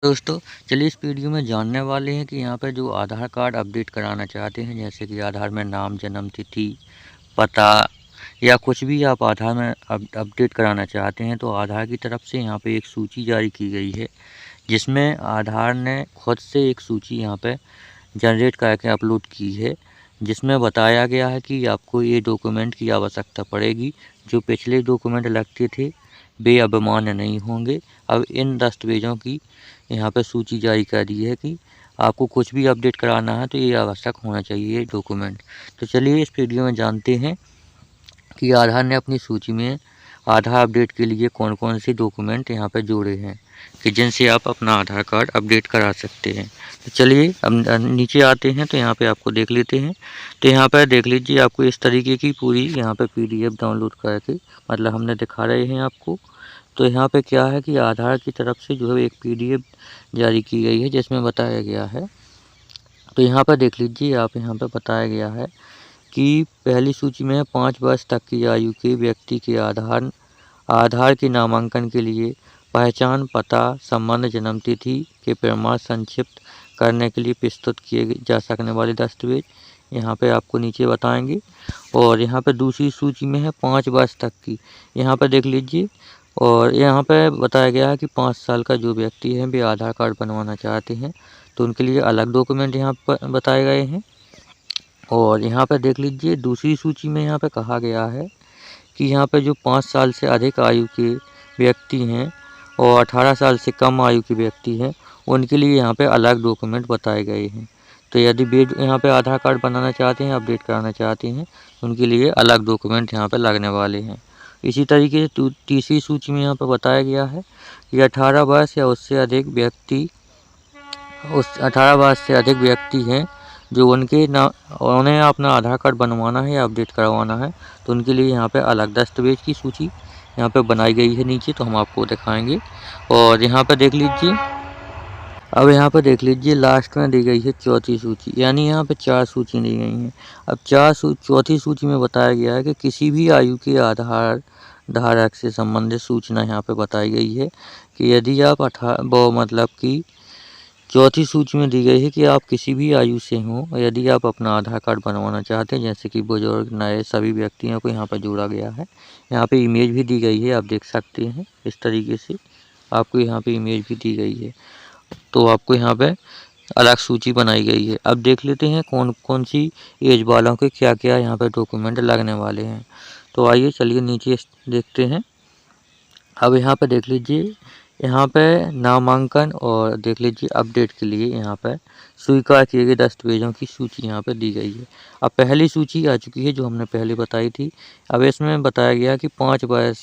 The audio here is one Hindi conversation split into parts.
दोस्तों, चलिए इस वीडियो में जानने वाले हैं कि यहाँ पे जो आधार कार्ड अपडेट कराना चाहते हैं, जैसे कि आधार में नाम, जन्म तिथि, पता या कुछ भी आप आधार में अपडेट कराना चाहते हैं, तो आधार की तरफ से यहाँ पे एक सूची जारी की गई है, जिसमें आधार ने खुद से एक सूची यहाँ पे जनरेट करके अपलोड की है, जिसमें बताया गया है कि आपको ये डॉक्यूमेंट की आवश्यकता पड़ेगी। जो पिछले डॉक्यूमेंट लगते थे वे अब मान्य नहीं होंगे। अब इन दस्तावेज़ों की यहाँ पे सूची जारी कर दी है कि आपको कुछ भी अपडेट कराना है तो ये आवश्यक होना चाहिए ये डॉक्यूमेंट। तो चलिए इस वीडियो में जानते हैं कि आधार ने अपनी सूची में आधार अपडेट के लिए कौन कौन से डॉक्यूमेंट यहाँ पे जोड़े हैं कि जिनसे आप अपना आधार कार्ड अपडेट करा सकते हैं। तो चलिए अब नीचे आते हैं तो यहाँ पे आपको देख लेते हैं। तो यहाँ पर देख लीजिए, आपको इस तरीके की पूरी यहाँ पे पीडीएफ डाउनलोड करके मतलब हमने दिखा रहे हैं आपको। तो यहाँ पे क्या है कि आधार की तरफ से जो है एक पीडीएफ जारी की गई है, जिसमें बताया गया है। तो यहाँ पर देख लीजिए, आप यहाँ पे बताया गया है कि पहली सूची में 5 वर्ष तक की आयु के व्यक्ति के आधार के नामांकन के लिए पहचान, पता, संबंध, जन्मतिथि के प्रमाण संक्षिप्त करने के लिए प्रस्तुत किए जा सकने वाले दस्तावेज यहाँ पे आपको नीचे बताएंगे। और यहाँ पे दूसरी सूची में है 5 वर्ष तक की, यहाँ पे देख लीजिए। और यहाँ पे बताया गया है कि 5 साल का जो व्यक्ति है वे आधार कार्ड बनवाना चाहते हैं, तो उनके लिए अलग डॉक्यूमेंट यहाँ पर बताए गए हैं। और यहाँ पे देख लीजिए, दूसरी सूची में यहाँ पे कहा गया है कि यहाँ पे जो 5 साल से अधिक आयु के व्यक्ति हैं और 18 साल से कम आयु के व्यक्ति हैं, उनके लिए यहाँ पे अलग डॉक्यूमेंट बताए गए हैं। तो यदि वे यहाँ पे आधार कार्ड बनाना चाहते हैं, अपडेट कराना चाहते हैं, तो उनके लिए अलग डॉक्यूमेंट यहाँ पे लगने वाले हैं। इसी तरीके से तीसरी सूची में यहाँ पे बताया गया है कि 18 वर्ष या उससे अधिक व्यक्ति 18 वर्ष से अधिक व्यक्ति हैं जो उन्हें अपना आधार कार्ड बनवाना है या अपडेट करवाना है, तो उनके लिए यहाँ पे अलग दस्तावेज की सूची यहाँ पे बनाई गई है नीचे, तो हम आपको दिखाएंगे। और यहाँ पे देख लीजिए, अब यहाँ पे देख लीजिए लास्ट में दी गई है चौथी सूची, यानी यहाँ पे 4 सूची दी गई हैं। अब चौथी सूची में बताया गया है कि किसी भी आयु के आधार धारक से संबंधित सूचना यहाँ पे बताई गई है कि यदि आप मतलब कि चौथी सूची में दी गई है कि आप किसी भी आयु से हों, यदि आप अपना आधार कार्ड बनवाना चाहते हैं, जैसे कि बुजुर्ग, नए, सभी व्यक्तियों को यहाँ पर जोड़ा गया है। यहाँ पे इमेज भी दी गई है, आप देख सकते हैं। इस तरीके से आपको यहाँ पे इमेज भी दी गई है, तो आपको यहाँ पे अलग सूची बनाई गई है। अब देख लेते हैं कौन कौन सी एज वालों के क्या क्या यहाँ पे डॉक्यूमेंट लगने वाले हैं। तो आइए चलिए नीचे देखते हैं। अब यहाँ पे देख लीजिए, यहाँ पे नामांकन और देख लीजिए अपडेट के लिए यहाँ पे स्वीकार किए गए दस्तावेजों की सूची यहाँ पे दी गई है। अब पहली सूची आ चुकी है जो हमने पहले बताई थी। अब इसमें बताया गया कि 5 वर्ष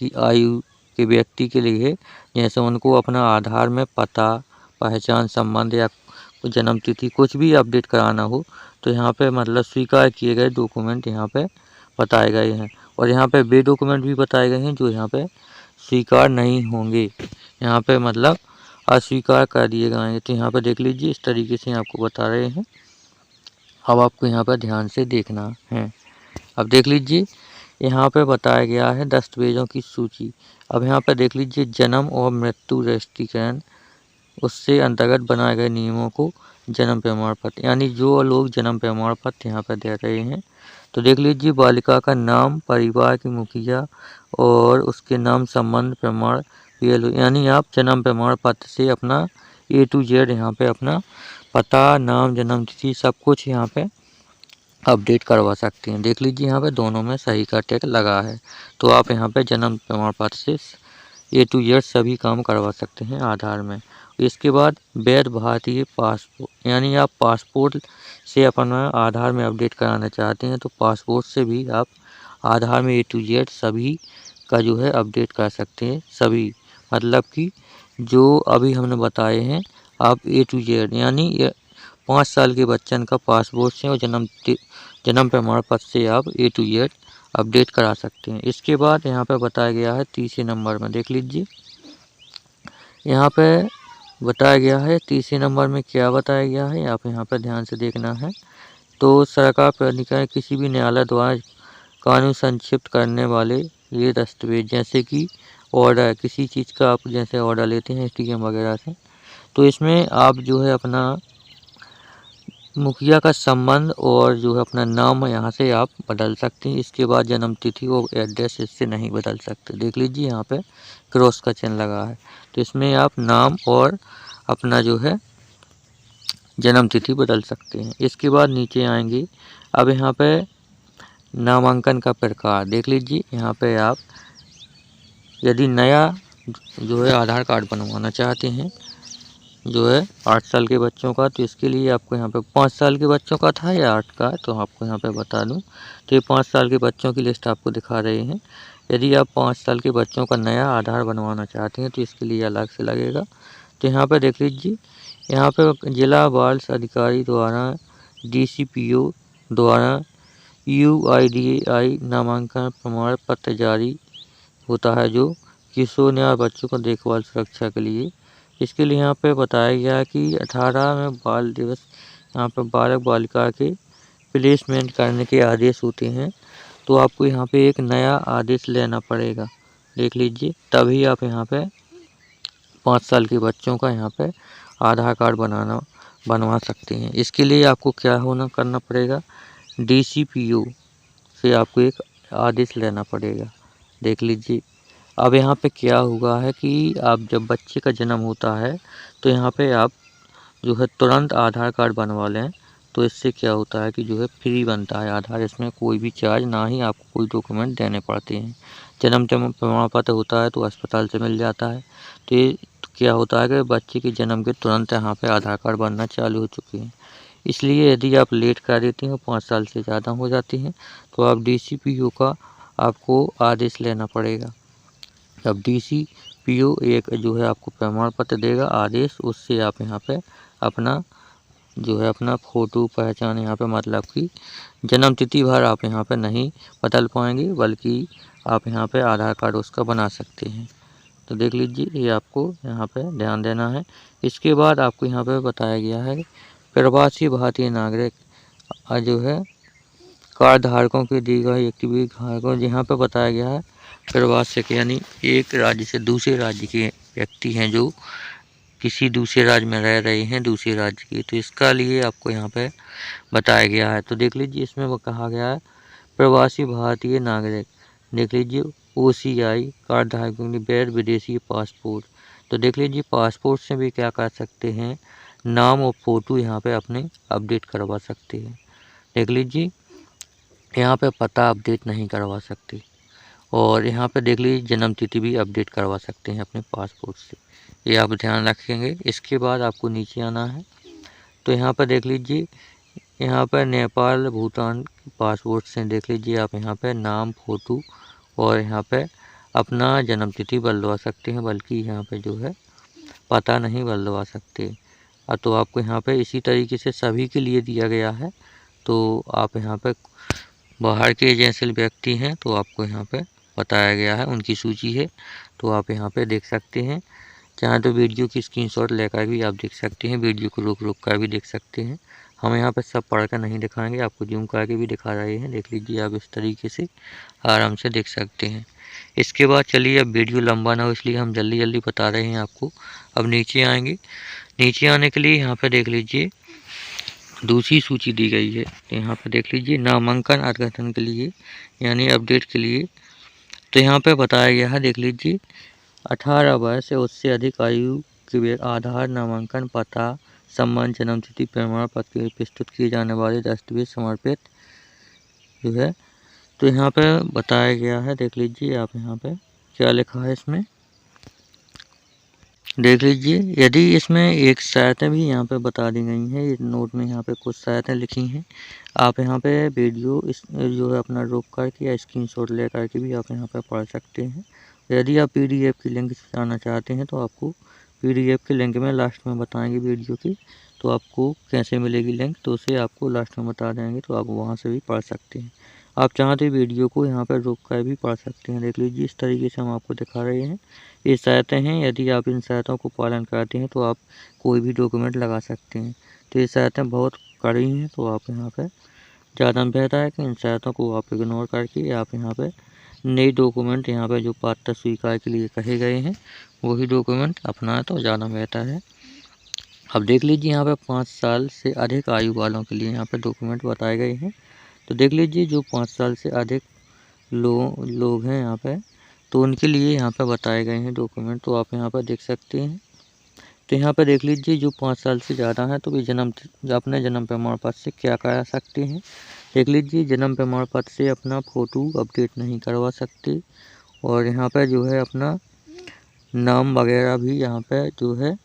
की आयु के व्यक्ति के लिए जैसे उनको अपना आधार में पता, पहचान, संबंध या जन्म तिथि कुछ भी अपडेट कराना हो, तो यहाँ पे मतलब स्वीकार किए गए डॉक्यूमेंट यहाँ पे बताए गए हैं। और यहाँ पे वे डॉक्यूमेंट भी बताए गए हैं जो यहाँ पे स्वीकार नहीं होंगे, यहाँ पे मतलब अस्वीकार कर दिए गए हैं। तो यहाँ पे देख लीजिए, इस तरीके से आपको बता रहे हैं। अब आपको यहाँ पर ध्यान से देखना है। अब देख लीजिए, यहाँ पे बताया गया है दस्तावेजों की सूची। अब यहाँ पे देख लीजिए, जन्म और मृत्यु रजिस्ट्रेशन उससे अंतर्गत बनाए गए नियमों को जन्म प्रमाण पत्र, यानी जो लोग जन्म प्रमाण पत्र यहाँ पर दे रहे हैं, तो देख लीजिए बालिका का नाम, परिवार की मुखिया और उसके नाम संबंध प्रमाण PLO, यानी आप जन्म प्रमाण पत्र से अपना A to Z यहाँ पे अपना पता, नाम, जन्म तिथि सब कुछ यहाँ पे अपडेट करवा सकते हैं। देख लीजिए यहाँ पे दोनों में सही का टिक लगा है, तो आप यहाँ पे जन्म प्रमाण पत्र से A to Z सभी काम करवा सकते हैं आधार में। इसके बाद वैध भारतीय पासपोर्ट, यानी आप पासपोर्ट से अपना आधार में अपडेट कराना चाहते हैं, तो पासपोर्ट से भी आप आधार में A to Z सभी का जो है अपडेट कर सकते हैं। सभी मतलब कि जो अभी हमने बताए हैं, आप A to Z यानी 5 साल के बच्चन का पासपोर्ट से और जन्म प्रमाण पत्र से आप A to Z अपडेट करा सकते हैं। इसके बाद यहाँ पे बताया गया है तीसरे नंबर में, देख लीजिए यहाँ पे बताया गया है तीसरे नंबर में क्या बताया गया है, आप यहाँ पे ध्यान से देखना है। तो सरकार प्राधिकरण किसी भी न्यायालय द्वारा कानून संक्षिप्त करने वाले ये दस्तावेज, जैसे कि ऑर्डर, किसी चीज़ का आप जैसे ऑर्डर लेते हैं STM वगैरह से, तो इसमें आप जो है अपना मुखिया का संबंध और जो है अपना नाम यहाँ से आप बदल सकते हैं। इसके बाद जन्म तिथि और एड्रेस इससे नहीं बदल सकते। देख लीजिए यहाँ पे क्रॉस का चिन्ह लगा है, तो इसमें आप नाम और अपना जो है जन्म तिथि बदल सकते हैं। इसके बाद नीचे आएंगे, अब यहाँ पे नामांकन का प्रकार देख लीजिए। यहाँ पे आप यदि नया जो है आधार कार्ड बनवाना चाहते हैं जो है 8 साल के बच्चों का, तो इसके लिए आपको यहाँ पे 5 साल के बच्चों का था या 8 का, तो आपको यहाँ पे बता दूं तो ये 5 साल के बच्चों की लिस्ट आपको दिखा रहे हैं। यदि आप 5 साल के बच्चों का नया आधार बनवाना चाहते हैं तो इसके लिए अलग से लगेगा। तो यहाँ पर देख लीजिए, यहाँ पे जिला बाल अधिकारी द्वारा DCPO द्वारा UIDAI नामांकन प्रमाण पत्र जारी होता है जो किशोर और बच्चों को देखभाल सुरक्षा के लिए। इसके लिए यहाँ पे बताया गया है कि 18 में बाल दिवस यहाँ पे बालक बालिका के प्लेसमेंट करने के आदेश होते हैं, तो आपको यहाँ पे एक नया आदेश लेना पड़ेगा। देख लीजिए, तभी आप यहाँ पे 5 साल के बच्चों का यहाँ पे आधार कार्ड बनवा सकते हैं। इसके लिए आपको क्या करना पड़ेगा, DCPO से आपको एक आदेश लेना पड़ेगा। देख लीजिए, अब यहाँ पे क्या हुआ है कि आप जब बच्चे का जन्म होता है तो यहाँ पे आप जो है तुरंत आधार कार्ड बनवा लें, तो इससे क्या होता है कि जो है फ्री बनता है आधार। इसमें कोई भी चार्ज ना ही आपको कोई डॉक्यूमेंट देने पड़ते हैं। जन्म प्रमाण पत्र होता है तो अस्पताल से मिल जाता है। तो ये क्या होता है कि बच्चे के जन्म के तुरंत यहाँ पे आधार कार्ड बनना चालू हो चुके हैं। इसलिए यदि आप लेट कर देते हैं, 5 साल से ज़्यादा हो जाती हैं, तो आप DCPO का आपको आदेश लेना पड़ेगा। अब DCPO एक जो है आपको प्रमाण पत्र देगा, आदेश, उससे आप यहाँ पे अपना जो है अपना फ़ोटो पहचान यहाँ पे मतलब कि जन्म तिथि भर आप यहाँ पे नहीं बदल पाएंगे, बल्कि आप यहाँ पे आधार कार्ड उसका बना सकते हैं। तो देख लीजिए, ये आपको यहाँ पे ध्यान देना है। इसके बाद आपको यहाँ पे बताया गया है प्रवासी भारतीय नागरिक जो है कार्ड धारकों की दी गई एक्टिविटी धारकों, यहाँ पे बताया गया है प्रवासिक यानी एक राज्य से दूसरे राज्य के व्यक्ति हैं जो किसी दूसरे राज्य में रह रहे हैं दूसरे राज्य की, तो इसका लिए आपको यहाँ पे बताया गया है। तो देख लीजिए, इसमें वो कहा गया है प्रवासी भारतीय नागरिक, देख लीजिए OCI कार्ड धारकों के वैध विदेशी पासपोर्ट। तो देख लीजिए, पासपोर्ट से भी क्या कर सकते हैं, नाम और फ़ोटो यहाँ पे अपने अपडेट करवा सकते हैं। देख लीजिए, यहाँ पे पता अपडेट नहीं करवा सकते, और यहाँ पे देख लीजिए जन्म तिथि भी अपडेट करवा सकते हैं अपने पासपोर्ट से, ये आप ध्यान रखेंगे। इसके बाद आपको नीचे आना है, तो यहाँ पर देख लीजिए, यहाँ पर नेपाल भूटान पासपोर्ट से देख लीजिए आप यहाँ पे नाम, फ़ोटो और यहाँ पे अपना जन्म तिथि बदलवा सकते हैं, बल्कि यहाँ पे जो है पता नहीं बदलवा सकते। तो आपको यहाँ पे इसी तरीके से सभी के लिए दिया गया है। तो आप यहाँ पे बाहर के जैसे व्यक्ति हैं तो आपको यहाँ पे बताया गया है, उनकी सूची है, तो आप यहाँ पे देख सकते हैं। चाहे तो वीडियो की स्क्रीनशॉट लेकर भी आप देख सकते हैं, वीडियो को रोक कर भी देख सकते हैं। हम यहाँ पे सब पढ़ कर नहीं दिखाएंगे, आपको जूम करके भी दिखा रहे हैं। देख लीजिए, आप इस तरीके से आराम से देख सकते हैं। इसके बाद चलिए, अब वीडियो लंबा ना हो इसलिए हम जल्दी जल्दी बता रहे हैं आपको। अब नीचे आएंगे, नीचे आने के लिए यहाँ पे देख लीजिए दूसरी सूची दी गई है। तो यहाँ पे देख लीजिए नामांकन अद्यतन के लिए यानी अपडेट के लिए, तो यहाँ पे बताया गया है, देख लीजिए 18 वर्ष या उससे अधिक आयु के आधार नामांकन पता सम्मान जन्म तिथि प्रमाण पत्र के प्रस्तुत किए जाने वाले दस्तावेज समर्पित जो है। तो यहाँ पे बताया गया है, देख लीजिए आप यहाँ पे क्या लिखा है इसमें, देख लीजिए। यदि इसमें एक शर्तें भी यहाँ पे बता दी गई हैं, इस नोट में यहाँ पे कुछ शर्तें लिखी हैं। आप यहाँ पे वीडियो इस जो है अपना रोक करके या स्क्रीनशॉट ले करके भी आप यहाँ पे पढ़ सकते हैं। यदि आप PDF की लिंक से जाना चाहते हैं तो आपको PDF की लिंक में लास्ट में बताएंगे वीडियो की, तो आपको कैसे मिलेगी लिंक, तो उसे आपको लास्ट में बता देंगे, तो आप वहाँ से भी पढ़ सकते हैं। आप चाहते वीडियो को यहाँ पर रोक कर भी पढ़ सकते हैं। देख लीजिए, इस तरीके से हम आपको दिखा रहे हैं। ये शर्तें हैं, यदि आप इन शर्तों को पालन करते हैं तो आप कोई भी डॉक्यूमेंट लगा सकते हैं। तो ये शर्तें बहुत कड़ी हैं, तो आप यहाँ पे ज़्यादा बेहतर है कि इन शर्तों को आप इग्नोर करके आप यहाँ पे नए डॉक्यूमेंट यहाँ पे जो पात्रता स्वीकार के लिए कहे गए हैं वही डॉक्यूमेंट अपनाएं तो ज़्यादा बेहतर है। अब देख लीजिए यहाँ पे 5 साल से अधिक आयु वालों के लिए यहाँ पे डॉक्यूमेंट बताए गए हैं। तो देख लीजिए जो 5 साल से अधिक लोग हैं यहाँ पे, तो उनके लिए यहाँ पे बताए गए हैं डॉक्यूमेंट, तो आप यहाँ पर देख सकते हैं। तो यहाँ पे देख लीजिए जो 5 साल से ज़्यादा हैं तो वे अपने जन्म प्रमाण पत्र से क्या करा सकते हैं। देख लीजिए जन्म प्रमाण पत्र से अपना फ़ोटो अपडेट नहीं करवा सकते, और यहाँ पे जो है अपना नाम वगैरह भी यहाँ पे जो है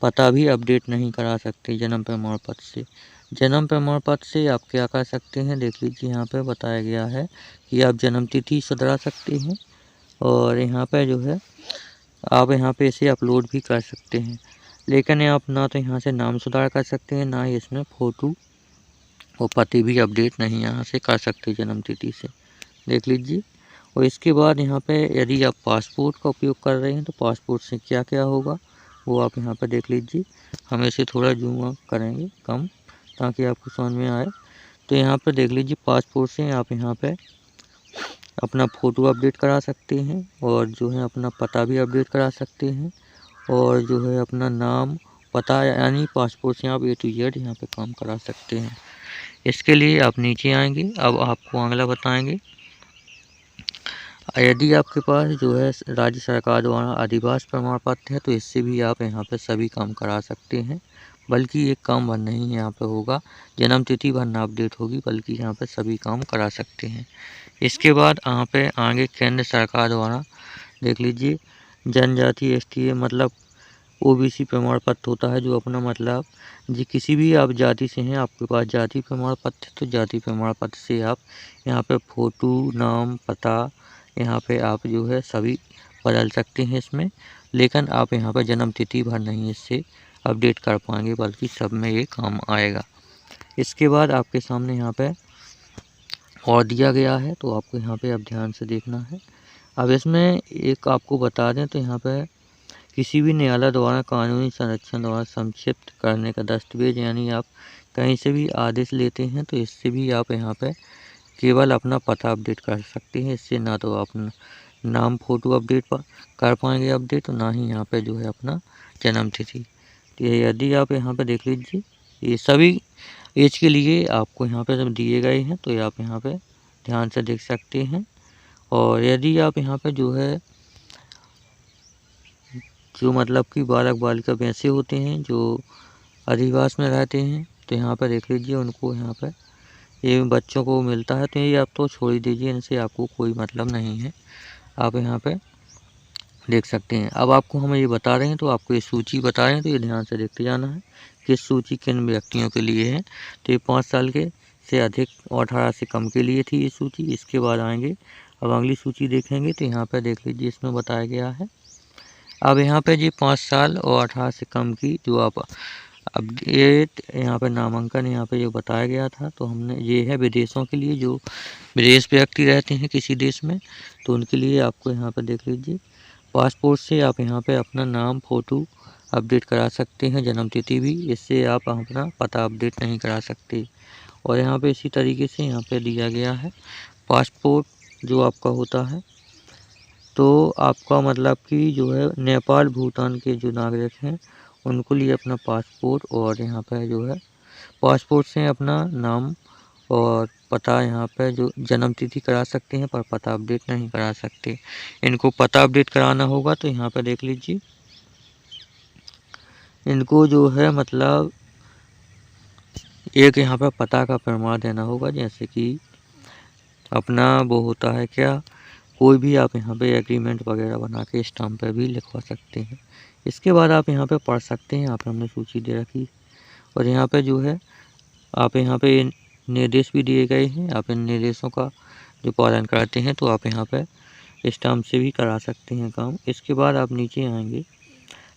पता भी अपडेट नहीं करा सकते जन्म प्रमाण पत्र से। जन्म प्रमाण पत्र से आप क्या कर सकते हैं, देख लीजिए यहाँ पे बताया गया है कि आप जन्म तिथि सुधरा सकते हैं, और यहाँ पे जो है आप यहाँ पे इसे अपलोड भी कर सकते हैं। लेकिन आप ना तो यहाँ से नाम सुधार कर सकते हैं, ना ही इसमें फ़ोटो और पते भी अपडेट नहीं यहाँ से कर सकते जन्म तिथि से, देख लीजिए। और इसके बाद यहाँ पे यदि आप पासपोर्ट का उपयोग कर रहे हैं तो पासपोर्ट से क्या क्या होगा वो आप यहाँ पर देख लीजिए। हम इसे थोड़ा जूम करेंगे कम, ताकि आपको समझ में आए। तो यहाँ पर देख लीजिए पासपोर्ट से आप यहाँ पे अपना फ़ोटो अपडेट करा सकते हैं, और जो है अपना पता भी अपडेट करा सकते हैं, और जो है अपना नाम पता, यानी पासपोर्ट से आप A to Z यहाँ पे काम करा सकते हैं। इसके लिए आप नीचे आएंगे। अब आपको अगला बताएंगे, यदि आपके पास जो है राज्य सरकार द्वारा अधिवास प्रमाण पत्र है तो इससे भी आप यहाँ पे सभी काम करा सकते हैं। बल्कि एक काम भर नहीं यहाँ पे होगा, जन्म तिथि भर ना अपडेट होगी, बल्कि यहाँ पे सभी काम करा सकते हैं। इसके बाद यहाँ पे आगे केंद्र सरकार द्वारा देख लीजिए जनजाति ST मतलब OBC प्रमाण पत्र होता है, जो अपना मतलब जी किसी भी आप जाति से हैं, आपके पास जाति प्रमाण पत्र, तो जाति प्रमाण पत्र से आप यहाँ पे फ़ोटो, नाम, पता यहाँ पे आप जो है सभी बदल सकते हैं इसमें। लेकिन आप यहाँ पर जन्म तिथि भर नहीं इससे अपडेट कर पाएंगे, बल्कि सब में ये काम आएगा। इसके बाद आपके सामने यहाँ पे और दिया गया है, तो आपको यहाँ पे अब ध्यान से देखना है। अब इसमें एक आपको बता दें, तो यहाँ पे किसी भी न्यायालय द्वारा कानूनी संरक्षण द्वारा संक्षिप्त करने का दस्तावेज, यानी आप कहीं से भी आदेश लेते हैं तो इससे भी आप यहाँ पे केवल अपना पता अपडेट कर सकते हैं। इससे ना तो आप नाम फ़ोटो अपडेट कर पाएंगे अपडेट, तो ना ही यहाँ पे जो है अपना जन्म तिथि। तो यदि आप यहाँ पे देख लीजिए ये सभी एज के लिए आपको यहाँ पे जब दिए गए हैं, तो आप यहाँ पे ध्यान से देख सकते हैं। और यदि आप यहाँ पे जो है जो मतलब कि बालक बालिका वैसे होते हैं जो अधिवास में रहते हैं, तो यहाँ पर देख लीजिए उनको यहाँ पर ये बच्चों को मिलता है, तो ये आप तो छोड़ ही दीजिए, इनसे आपको कोई मतलब नहीं है, आप यहाँ पे देख सकते हैं। अब आपको हम ये बता रहे हैं, तो आपको ये सूची बता रहे हैं, तो ये ध्यान से देखते जाना है किस सूची किन व्यक्तियों के लिए है। तो ये 5 साल के से अधिक और 18 से कम के लिए थी ये सूची। इसके बाद आएंगे, अब अगली सूची देखेंगे, तो यहाँ पर देख लीजिए इसमें बताया गया है। अब यहाँ पे जी 5 साल और 18 से कम की जो आप अपडेट यहाँ पे नामांकन यहाँ पे जो बताया गया था, तो हमने ये है विदेशों के लिए, जो विदेश व्यक्ति रहते हैं किसी देश में, तो उनके लिए आपको यहाँ पे देख लीजिए पासपोर्ट से आप यहाँ पे अपना नाम फ़ोटो अपडेट करा सकते हैं, जन्म तिथि भी। इससे आप अपना पता अपडेट नहीं करा सकते। और यहाँ पे इसी तरीके से यहाँ पे दिया गया है पासपोर्ट जो आपका होता है, तो आपका मतलब कि जो है नेपाल भूटान के जो नागरिक हैं उनको लिए अपना पासपोर्ट, और यहाँ पे जो है पासपोर्ट से अपना नाम और पता यहाँ पे जो जन्म तिथि करा सकते हैं, पर पता अपडेट नहीं करा सकते। इनको पता अपडेट कराना होगा, तो यहाँ पे देख लीजिए इनको जो है मतलब एक यहाँ पे पता का प्रमाण देना होगा, जैसे कि अपना वो होता है क्या, कोई भी आप यहाँ पे एग्रीमेंट वगैरह बना के स्टाम्प पे भी लिखवा सकते हैं। इसके बाद आप यहाँ पे पढ़ सकते हैं, यहाँ पे हमने सूची दे रखी, और यहाँ पे जो है आप यहाँ पे निर्देश भी दिए गए हैं। आप इन निर्देशों का जो पालन करते हैं, तो आप यहाँ पे स्टाम्प से भी करा सकते हैं काम। इसके बाद आप नीचे आएंगे,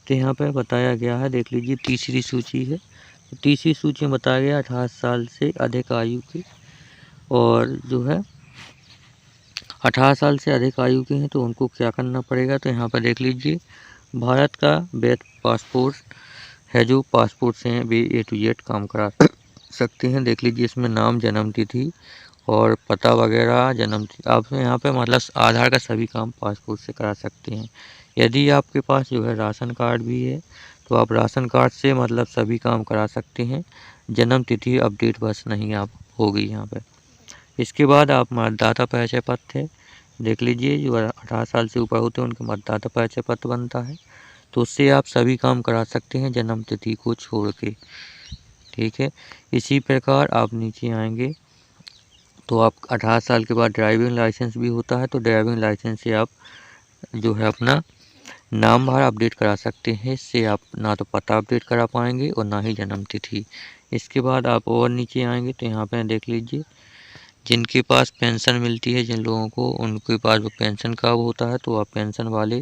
तो यहाँ पे बताया गया है, देख लीजिए तीसरी सूची है। तो तीसरी सूची में बताया गया 18 साल से अधिक आयु के, और जो है 18 साल से अधिक आयु के हैं तो उनको क्या करना पड़ेगा। तो यहाँ पर देख लीजिए भारत का वैध पासपोर्ट है, जो पासपोर्ट से भी A to Z काम करा सकते हैं। देख लीजिए इसमें नाम, जन्म तिथि और पता वगैरह, जन्म आप यहाँ पे मतलब आधार का सभी काम पासपोर्ट से करा सकते हैं। यदि आपके पास जो है राशन कार्ड भी है, तो आप राशन कार्ड से मतलब सभी काम करा सकते हैं। जन्म तिथि अपडेट बस नहीं आप होगी यहाँ पे। इसके बाद आप मतदाता परिचय पत्र है, देख लीजिए, जो 18 साल से ऊपर होते हैं उनके मतदाता परिचय पत्र बनता है, तो उससे आप सभी काम करा सकते हैं जन्म तिथि को छोड़ के। ठीक है, इसी प्रकार आप नीचे आएंगे तो आप 18 साल के बाद ड्राइविंग लाइसेंस भी होता है, तो ड्राइविंग लाइसेंस से आप जो है अपना नाम बाहर अपडेट करा सकते हैं। इससे आप ना तो पता अपडेट करा पाएंगे और ना ही जन्म तिथि। इसके बाद आप और नीचे आएंगे तो यहाँ पे देख लीजिए, जिनके पास पेंशन मिलती है, जिन लोगों को, उनके पास वो पेंशन कब होता है, तो आप पेंशन वाले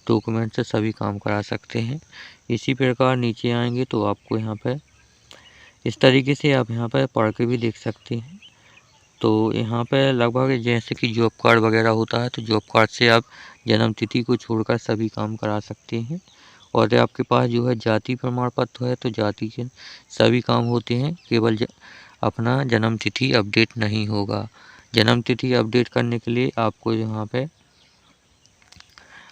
डॉक्यूमेंट से सभी काम करा सकते हैं। इसी प्रकार नीचे आएंगे तो आपको यहाँ पे इस तरीके से आप यहाँ पर पढ़ के भी देख सकते हैं। तो यहाँ पे लगभग जैसे कि जॉब कार्ड वगैरह होता है, तो जॉब कार्ड से आप जन्म तिथि को छोड़कर सभी काम करा सकते हैं। और आपके पास जो है जाति प्रमाण पत्र है, तो जाति के सभी काम होते हैं, केवल अपना जन्म तिथि अपडेट नहीं होगा। जन्म तिथि अपडेट करने के लिए आपको यहाँ पे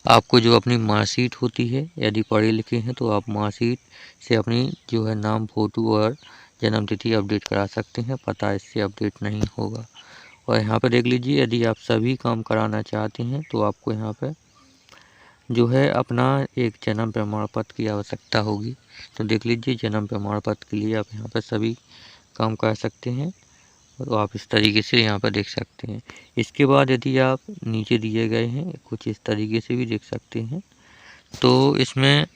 आपको जो अपनी मार्कशीट होती है, यदि पढ़े लिखे हैं तो आप मार्कशीट से अपनी जो है नाम, फ़ोटो और जन्म तिथि अपडेट करा सकते हैं। पता इससे अपडेट नहीं होगा। और यहाँ पर देख लीजिए, यदि आप सभी काम कराना चाहते हैं तो आपको यहाँ पर जो है अपना एक जन्म प्रमाण पत्र की आवश्यकता होगी। तो देख लीजिए, जन्म प्रमाण पत्र के लिए आप यहाँ पर सभी काम कर सकते हैं। तो आप इस तरीके से यहाँ पर देख सकते हैं। इसके बाद यदि आप नीचे दिए गए हैं कुछ इस तरीके से भी देख सकते हैं, तो इसमें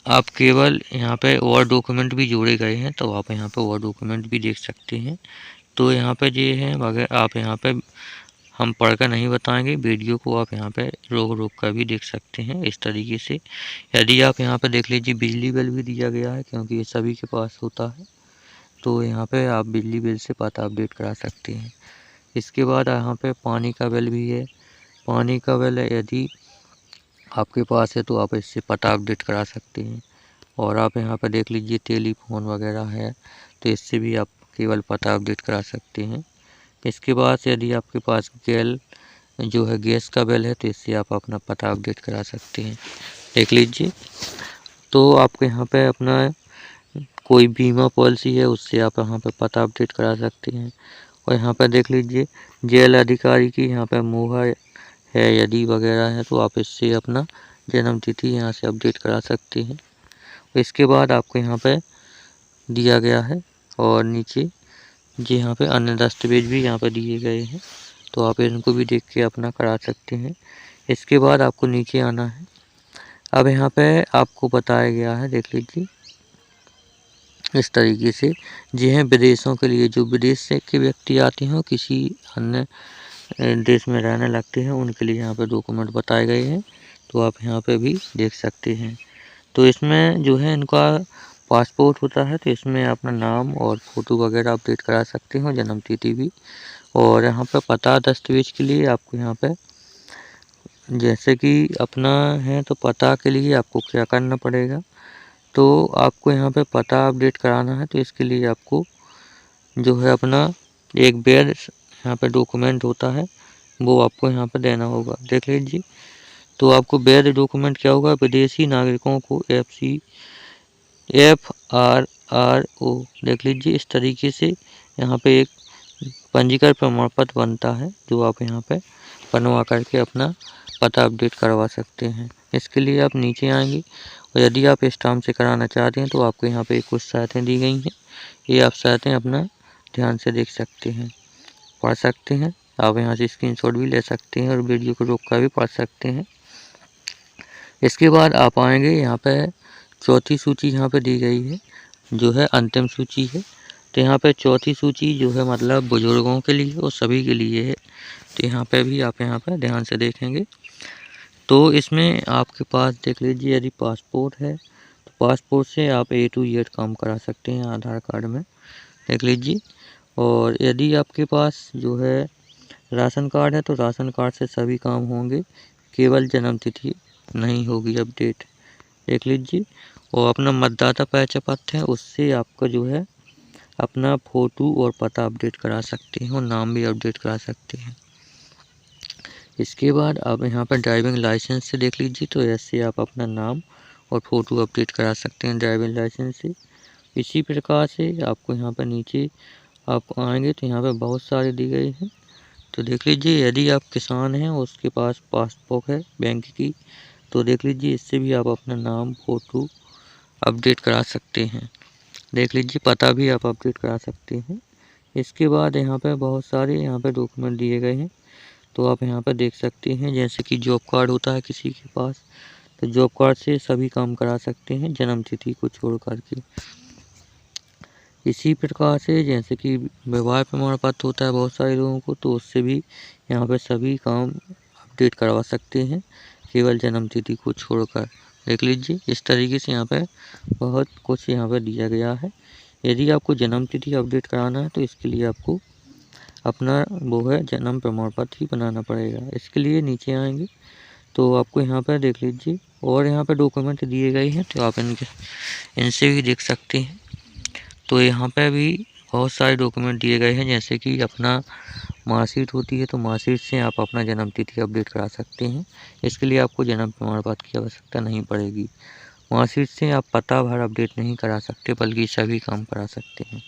आप केवल यहाँ पे और डॉक्यूमेंट भी जोड़े गए हैं, तो आप यहाँ पे और डॉक्यूमेंट भी देख सकते हैं। तो यहाँ पे ये है, मगर आप यहाँ पे हम पढ़कर नहीं बताएंगे, वीडियो को आप यहाँ पे रोक रोक कर भी देख सकते हैं इस तरीके से। यदि आप यहाँ पे देख लीजिए, बिजली बिल भी दिया गया है, क्योंकि ये सभी के पास होता है, तो यहाँ पे आप बिजली बिल से पता अपडेट करा सकते हैं। इसके बाद यहाँ पे पानी का बिल भी है। पानी का बिल यदि आपके पास है तो आप इससे पता अपडेट करा सकते हैं। और आप यहाँ पर देख लीजिए, टेलीफोन वगैरह है, तो इससे भी आप केवल पता अपडेट करा सकते हैं। इसके बाद यदि आपके पास जो है गैस का बिल है, तो इससे आप अपना पता अपडेट करा सकते हैं। देख लीजिए, तो आपको यहाँ पे अपना कोई बीमा पॉलिसी है, उससे आप यहाँ पे पता अपडेट करा सकते हैं। और यहाँ पर देख लीजिए, जेल अधिकारी की यहाँ पे मोहर है यदि वगैरह है, तो आप इससे अपना जन्म तिथि यहाँ से अपडेट करा सकते हैं। इसके बाद आपको यहाँ पे दिया गया है, और नीचे जी यहाँ पे अन्य दस्तावेज भी यहाँ पे दिए गए हैं, तो आप इनको भी देख के अपना करा सकते हैं। इसके बाद आपको नीचे आना है। अब यहाँ पे आपको बताया गया है, देख लीजिए इस तरीके से, जी हैं विदेशों के लिए, जो विदेश से के व्यक्ति आते हैं, किसी अन्य देश में रहने लगते हैं, उनके लिए यहाँ पे डॉक्यूमेंट बताए गए हैं, तो आप यहाँ पे भी देख सकते हैं। तो इसमें जो है इनका पासपोर्ट होता है, तो इसमें अपना नाम और फ़ोटो वगैरह अपडेट करा सकते हैं, जन्म तिथि भी। और यहाँ पे पता दस्तावेज के लिए आपको यहाँ पे जैसे कि अपना है, तो पता के लिए आपको क्या करना पड़ेगा, तो आपको यहाँ पे पता अपडेट कराना है, तो इसके लिए आपको जो है अपना एक वैध यहाँ पे डॉक्यूमेंट होता है, वो आपको यहाँ पे देना होगा। देख लीजिए, तो आपको वैध डॉक्यूमेंट क्या होगा, विदेशी नागरिकों को FRRO, देख लीजिए इस तरीके से यहाँ पे एक पंजीकरण प्रमाण पत्र बनता है, जो आप यहाँ पे बनवा करके अपना पता अपडेट करवा सकते हैं। इसके लिए आप नीचे आएंगे, और यदि आप स्टाम्प से कराना चाहते हैं तो आपको यहाँ पे कुछ शर्तें दी गई हैं, ये आप शर्तें अपना ध्यान से देख सकते हैं, पढ़ सकते हैं। आप यहाँ से स्क्रीनशॉट भी ले सकते हैं और वीडियो को रोक कर भी पढ़ सकते हैं। इसके बाद आप आएंगे, यहाँ पे चौथी सूची यहाँ पे दी गई है, जो है अंतिम सूची है। तो यहाँ पे चौथी सूची जो है मतलब बुजुर्गों के लिए और सभी के लिए है, तो यहाँ पे भी आप यहाँ पे ध्यान से देखेंगे, तो इसमें आपके पास देख लीजिए, यदि पासपोर्ट है तो पासपोर्ट से आप A to Z काम करा सकते हैं आधार कार्ड में, देख लीजिए। और यदि आपके पास जो है राशन कार्ड है, तो राशन कार्ड से सभी काम होंगे, केवल जन्म तिथि नहीं होगी अपडेट, देख लीजिए। और अपना मतदाता परिचय पत्र है, उससे आपका जो है अपना फ़ोटो और पता अपडेट करा सकते हैं, और नाम भी अपडेट करा सकते हैं। इसके बाद आप यहाँ पर ड्राइविंग लाइसेंस से देख लीजिए, तो ऐसे आप अपना नाम और फ़ोटो अपडेट करा सकते हैं ड्राइविंग लाइसेंस से। इसी प्रकार से आपको यहाँ पर नीचे आप आएंगे तो यहाँ पर बहुत सारे दी गए हैं। तो देख लीजिए, यदि आप किसान हैं और उसके पास पासबुक है बैंक की, तो देख लीजिए इससे भी आप अपना नाम, फ़ोटो अपडेट करा सकते हैं। देख लीजिए, पता भी आप अपडेट करा सकते हैं। इसके बाद यहाँ पे बहुत सारे यहाँ पे डॉक्यूमेंट दिए गए हैं, तो आप यहाँ पर देख सकते हैं। जैसे कि जॉब कार्ड होता है किसी के पास, तो जॉब कार्ड से सभी काम करा सकते हैं जन्म तिथि को छोड़ कर के। इसी प्रकार से जैसे कि विवाह प्रमाण पत्र होता है बहुत सारे लोगों को, तो उससे भी यहाँ पर सभी काम अपडेट करवा सकते हैं केवल जन्म तिथि को छोड़कर। देख लीजिए, इस तरीके से यहाँ पर बहुत कुछ यहाँ पर दिया गया है। यदि आपको जन्म तिथि अपडेट कराना है तो इसके लिए आपको अपना वो है जन्म प्रमाण पत्र ही बनाना पड़ेगा। इसके लिए नीचे आएंगे तो आपको यहाँ पर देख लीजिए और यहाँ पर डॉक्यूमेंट दिए गए हैं, तो आप इनसे भी देख सकते हैं। तो यहाँ पे भी बहुत सारे डॉक्यूमेंट दिए गए हैं, जैसे कि अपना मार्कशीट होती है, तो मार्कशीट से आप अपना जन्म तिथि अपडेट करा सकते हैं। इसके लिए आपको जन्म प्रमाण पत्र की आवश्यकता नहीं पड़ेगी। मार्कशीट से आप पता भर अपडेट नहीं करा सकते, बल्कि सभी काम करा सकते हैं।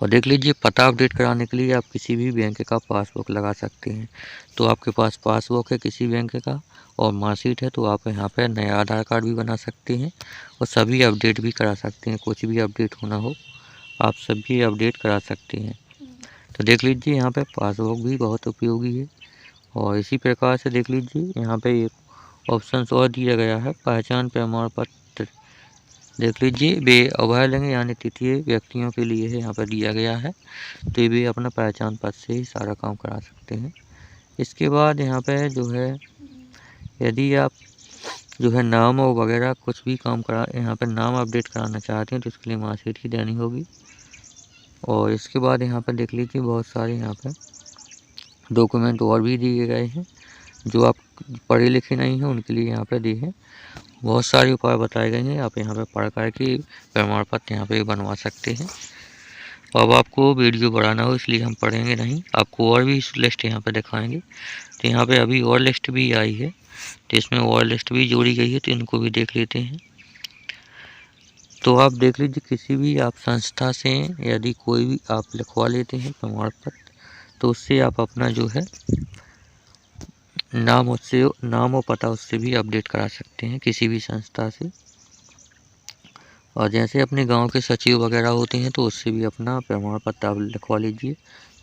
और देख लीजिए, पता अपडेट कराने के लिए आप किसी भी बैंक का पासबुक लगा सकते हैं। तो आपके पास पासबुक है किसी बैंक का और मार्कशीट है, तो आप यहाँ पर नया आधार कार्ड भी बना सकते हैं और सभी अपडेट भी करा सकते हैं। कुछ भी अपडेट होना हो आप सभी अपडेट करा सकते हैं। तो देख लीजिए, यहाँ पे पासबुक भी बहुत उपयोगी है। और इसी प्रकार से देख लीजिए, यहाँ पे एक ऑप्शन और दिया गया है, पहचान प्रमाण पत्र। देख लीजिए, वे अभयलिंग यानी तृतीय व्यक्तियों के लिए है यहाँ पर दिया गया है, तो वे अपना पहचान पत्र से ही सारा काम करा सकते हैं। इसके बाद यहाँ पे जो है, यदि आप जो है नाम और वगैरह कुछ भी काम करा यहाँ पर नाम अपडेट कराना चाहते हैं, तो इसके लिए मार्कशीट ही देनी होगी। और इसके बाद यहाँ पर देख लीजिए, बहुत सारे यहाँ पर डॉक्यूमेंट और भी दिए गए हैं। जो आप पढ़े लिखे नहीं हैं उनके लिए यहाँ पर दिए हैं। बहुत सारे उपाय बताए गए हैं, आप यहाँ पे पढ़ कर के प्रमाण पत्र यहाँ पे बनवा सकते हैं। अब आपको वीडियो बढ़ाना हो इसलिए हम पढ़ेंगे नहीं, आपको और भी लिस्ट यहाँ पे दिखाएंगे। तो यहाँ पे अभी और लिस्ट भी आई है, तो इसमें और लिस्ट भी जोड़ी गई है, तो इनको भी देख लेते हैं। तो आप देख लीजिए, किसी भी आप संस्था से यदि कोई भी आप लिखवा लेते हैं प्रमाण पत्र, तो उससे आप अपना जो है नाम और पता उससे भी अपडेट करा सकते हैं किसी भी संस्था से। और जैसे अपने गांव के सचिव वगैरह होते हैं, तो उससे भी अपना प्रमाण पत्र आप लिखवा लीजिए,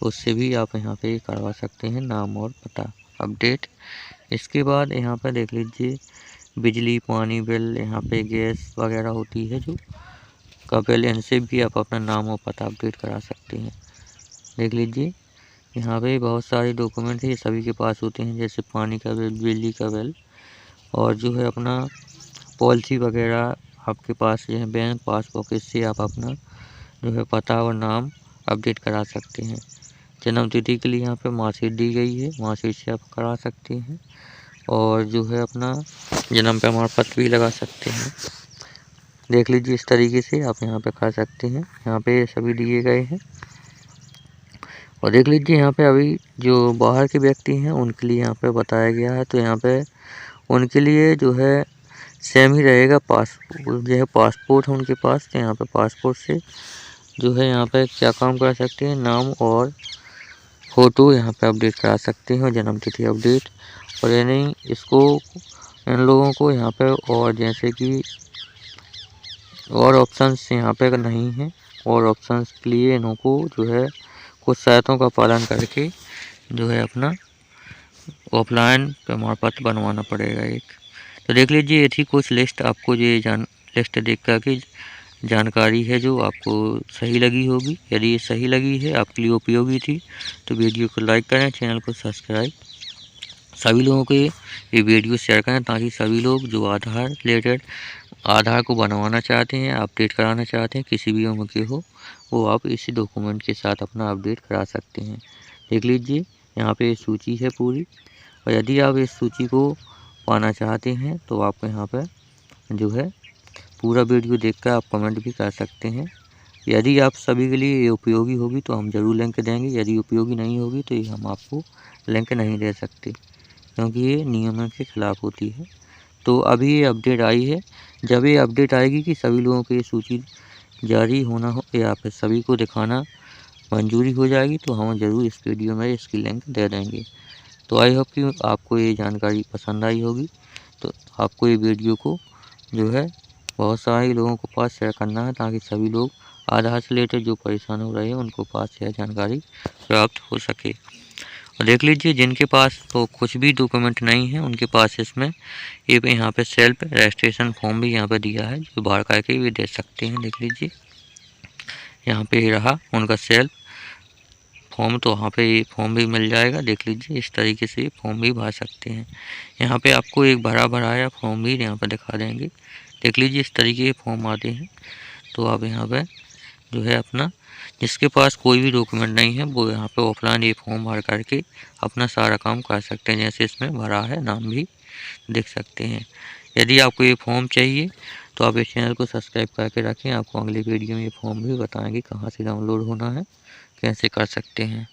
उससे भी आप यहाँ पे करवा सकते हैं नाम और पता अपडेट। इसके बाद यहाँ पर देख लीजिए, बिजली पानी बिल, यहाँ पे गैस वगैरह होती है जो का बिल, इनसे भी आप अपना नाम और पता अपडेट करा सकते हैं। देख लीजिए, यहाँ पे बहुत सारे डॉक्यूमेंट है, ये सभी के पास होते हैं, जैसे पानी का बिल, बिजली का बिल, और जो है अपना पॉलिसी वगैरह आपके पास जो है बैंक पासबुक, इससे आप अपना जो है पता और नाम अपडेट करा सकते हैं। जन्म तिथि के लिए यहाँ पे मार्कशीट दी गई है, मार्कशीट से आप करा सकते हैं। और जो है अपना जन्म प्रमाण पत्र भी लगा सकते हैं। देख लीजिए, इस तरीके से आप यहाँ पे कर सकते हैं। यहाँ पे सभी दिए गए हैं। और देख लीजिए, यहाँ पे अभी जो बाहर के व्यक्ति हैं उनके लिए यहाँ पे बताया गया है, तो यहाँ पे उनके लिए जो है सेम ही रहेगा। जो है पासपोर्ट है उनके पास, तो यहाँ पे पासपोर्ट से जो है यहाँ पे क्या काम कर सकते हैं, नाम और फ़ोटो यहाँ पे अपडेट करा सकते हैं और जन्म तिथि अपडेट। और यानी इसको इन लोगों को यहाँ पे और जैसे कि और ऑप्शंस यहाँ पे नहीं है, और ऑप्शंस के लिए इनको जो है कुछ शर्तों का पालन करके जो है अपना ऑफलाइन प्रमाण पत्र बनवाना पड़ेगा एक। तो देख लीजिए, ये थी कुछ लिस्ट, आपको ये लिस्ट देख कर के जानकारी है जो आपको सही लगी होगी। यदि ये सही लगी है, आपके लिए उपयोगी थी, तो वीडियो को लाइक करें, चैनल को सब्सक्राइब, सभी लोगों को ये वीडियो शेयर करें, ताकि सभी लोग जो आधार रिलेटेड आधार को बनवाना चाहते हैं, अपडेट कराना चाहते हैं, किसी भी उम्र के हो, वो आप इसी डॉक्यूमेंट के साथ अपना अपडेट करा सकते हैं। देख लीजिए, यहाँ पे सूची है पूरी, और यदि आप इस सूची को पाना चाहते हैं तो आप यहाँ पर जो है पूरा वीडियो देखकर आप कमेंट भी कर सकते हैं। यदि आप सभी के लिए ये उपयोगी होगी तो हम ज़रूर लिंक देंगे, यदि उपयोगी नहीं होगी तो ये हम आपको लिंक नहीं दे सकते, क्योंकि ये नियमों के खिलाफ़ होती है। तो अभी ये अपडेट आई है। जब ये अपडेट आएगी कि सभी लोगों की सूची जारी होना हो या फिर सभी को दिखाना मंजूरी हो जाएगी, तो हम ज़रूर इस वीडियो में इसकी लिंक दे देंगे। तो आई होप कि आपको ये जानकारी पसंद आई होगी। तो आपको ये वीडियो को जो है बहुत सारे लोगों को पास शेयर करना है, ताकि सभी लोग आधार से रिलेटेड जो परेशान हो रहे हैं उनको पास यह जानकारी प्राप्त हो सके। और देख लीजिए, जिनके पास तो कुछ भी डॉक्यूमेंट नहीं है उनके पास इसमें ये यहाँ पे सेल्फ रजिस्ट्रेशन फॉर्म भी यहाँ पे दिया है, जो बाहर करके भी दे सकते हैं। देख लीजिए, यहाँ पे ही रहा उनका सेल्फ फॉर्म, तो वहाँ पे ये फॉर्म भी मिल जाएगा। देख लीजिए, इस तरीके से फॉर्म भी भर सकते हैं। यहाँ पे आपको एक भराया फॉर्म भी यहाँ पे दिखा देंगे। देख लीजिए, इस तरीके के फॉर्म आते हैं। तो आप यहाँ पे जो है अपना, जिसके पास कोई भी डॉक्यूमेंट नहीं है वो यहाँ पे ऑफलाइन ये फॉर्म भर करके अपना सारा काम कर सकते हैं। जैसे इसमें भरा है, नाम भी देख सकते हैं। यदि आपको ये फॉर्म चाहिए तो आप इस चैनल को सब्सक्राइब करके रखें। आपको अगली वीडियो में ये फॉर्म भी बताएंगे कहाँ से डाउनलोड होना है, कैसे कर सकते हैं।